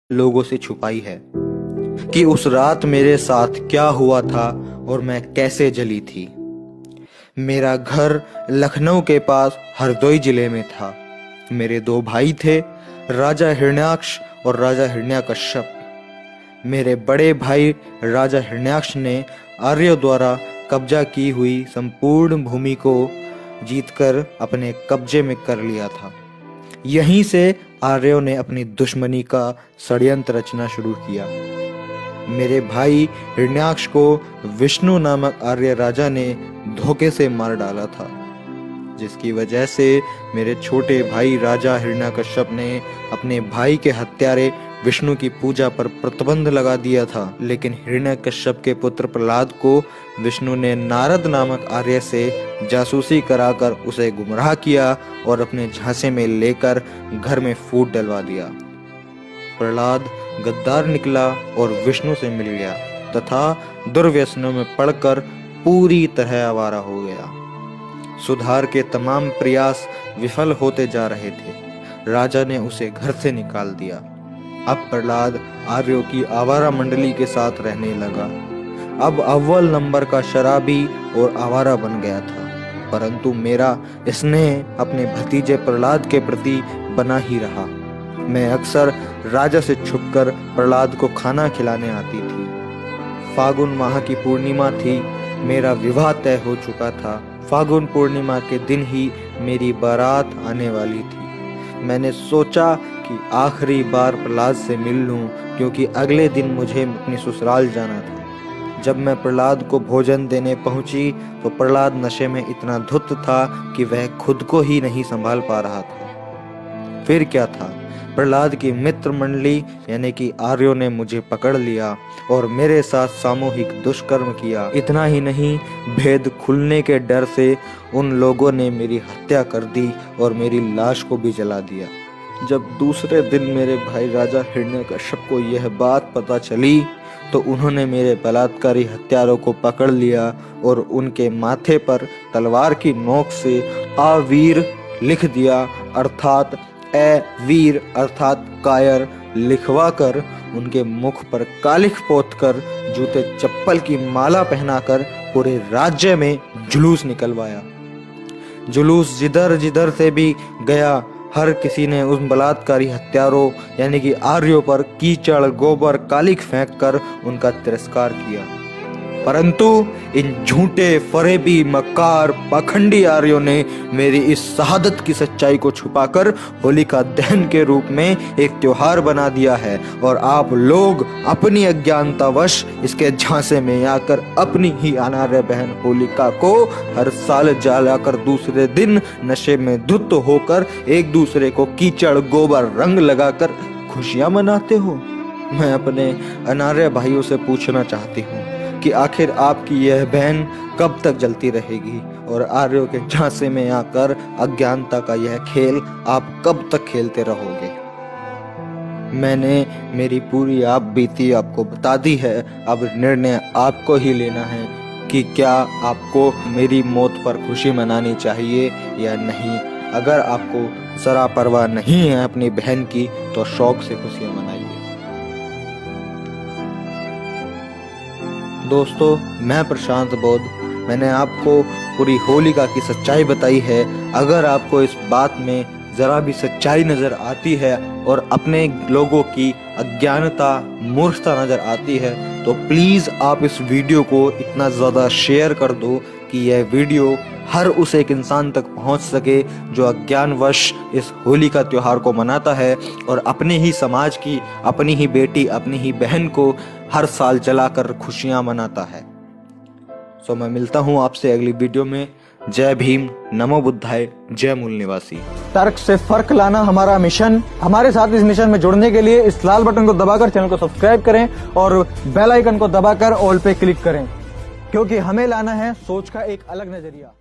लोगों से छुपाई है कि उस रात मेरे साथ क्या हुआ था और मैं कैसे जली थी। मेरा घर लखनऊ के पास हरदोई जिले में था। मेरे दो भाई थे, राजा हिरण्याक्ष और राजा हिरण्याकश्यप। मेरे बड़े भाई राजा हिरण्याक्ष ने आर्यों द्वारा कब्जा की हुई संपूर्ण भूमि को जीतकर अपने कब्जे में कर लिया था। यहीं से आर्यों ने अपनी दुश्मनी का षड्यंत्र रचना शुरू किया। मेरे भाई हिरण्याक्ष को विष्णु नामक आर्य राजा ने धोखे से मार डाला था, जिसकी वजह से मेरे छोटे भाई राजा हिरण्याकश्यप ने अपने भाई के हत्यारे विष्णु की पूजा पर प्रतिबंध लगा दिया था। लेकिन हिरण्याकश्यप के पुत्र प्रहलाद को विष्णु ने नारद नामक आर्य से जासूसी कराकर उसे गुमराह किया और अपने झांसे में लेकर घर में फूट डलवा दिया। प्रहलाद गद्दार निकला और विष्णु से मिल गया तथा दुर्व्यसनों में पड़कर पूरी तरह आवारा हो गया। सुधार के तमाम प्रयास विफल होते जा रहे थे। राजा ने उसे घर से निकाल दिया। अब प्रहलाद आर्यों की आवारा मंडली के साथ रहने लगा। अब अव्वल नंबर का शराबी और आवारा बन गया था, परंतु मेरा स्नेह अपने भतीजे प्रहलाद के प्रति बना ही रहा। मैं अक्सर राजा से छुपकर प्रहलाद को खाना खिलाने आती थी। फागुन माह की पूर्णिमा थी। मेरा विवाह तय हो चुका था। फागुन पूर्णिमा के दिन ही मेरी बारात आने वाली थी। मैंने सोचा कि आखिरी बार प्रहलाद से मिल लूं, क्योंकि अगले दिन मुझे अपनी ससुराल जाना था। जब मैं प्रहलाद को भोजन देने पहुंची तो प्रहलाद नशे में इतना धुत था कि वह खुद को ही नहीं संभाल पा रहा था। फिर क्या था, प्रहलाद की मित्र मंडली यानी कि आर्यों ने मुझे पकड़ लिया और मेरे साथ सामूहिक दुष्कर्म किया। इतना ही नहीं, भेद खुलने के डर से उन लोगों ने मेरी हत्या कर दी और मेरी लाश को भी जला दिया। जब दूसरे दिन मेरे भाई राजा हिरण्याकश्यप को यह बात पता चली तो उन्होंने मेरे बलात्कारी हत्यारों को पकड़ लिया और उनके माथे पर तलवार की नोक से आवीर लिख दिया, अर्थात ए वीर अर्थात कायर लिखवा कर उनके मुख पर कालिख पोतकर जूते चप्पल की माला पहनाकर पूरे राज्य में जुलूस निकलवाया। जुलूस जिधर जिधर से भी गया, हर किसी ने उन बलात्कारी हत्यारों यानी कि आर्यों पर कीचड़ गोबर कालिख फेंक कर उनका तिरस्कार किया। परंतु इन झूठे फरेबी मक्कार पाखंडी आर्यों ने मेरी इस शहादत की सच्चाई को छुपाकर होलिका दहन के रूप में एक त्योहार बना दिया है और आप लोग अपनी अज्ञानतावश इसके झांसे में आकर अपनी ही अनार्य बहन होलिका को हर साल जलाकर दूसरे दिन नशे में धुत होकर एक दूसरे को कीचड़ गोबर रंग लगाकर खुशियां मनाते हो। मैं अपने अनार्य भाइयों से पूछना चाहती हूँ कि आखिर आपकी यह बहन कब तक जलती रहेगी और आर्यों के झांसे में आकर अज्ञानता का यह खेल आप कब तक खेलते रहोगे। मैंने मेरी पूरी आप बीती आपको बता दी है। अब निर्णय आपको ही लेना है कि क्या आपको मेरी मौत पर खुशी मनानी चाहिए या नहीं। अगर आपको जरा परवाह नहीं है अपनी बहन की तो शौक से खुशियां मनाइए। दोस्तों, मैं प्रशांत बोध, मैंने आपको पूरी होलिका की सच्चाई बताई है। अगर आपको इस बात में जरा भी सच्चाई नजर आती है और अपने लोगों की अज्ञानता मूर्खता नजर आती है तो प्लीज आप इस वीडियो को इतना ज्यादा शेयर कर दो कि यह वीडियो हर उस एक इंसान तक पहुंच सके जो अज्ञानवश इस होली का त्योहार को मनाता है और अपने ही समाज की, अपनी ही बेटी, अपनी ही बहन को हर साल जलाकर खुशियां मनाता है। सो मैं मिलता हूं आपसे अगली वीडियो में। जय भीम, नमो बुद्धाय, जय मूल निवासी। तर्क से फर्क लाना हमारा मिशन। हमारे साथ इस मिशन में जुड़ने के लिए इस लाल बटन को दबाकर चैनल को सब्सक्राइब करें और बेल आइकन को दबाकर ऑल पे क्लिक करें, क्योंकि हमें लाना है सोच का एक अलग नजरिया।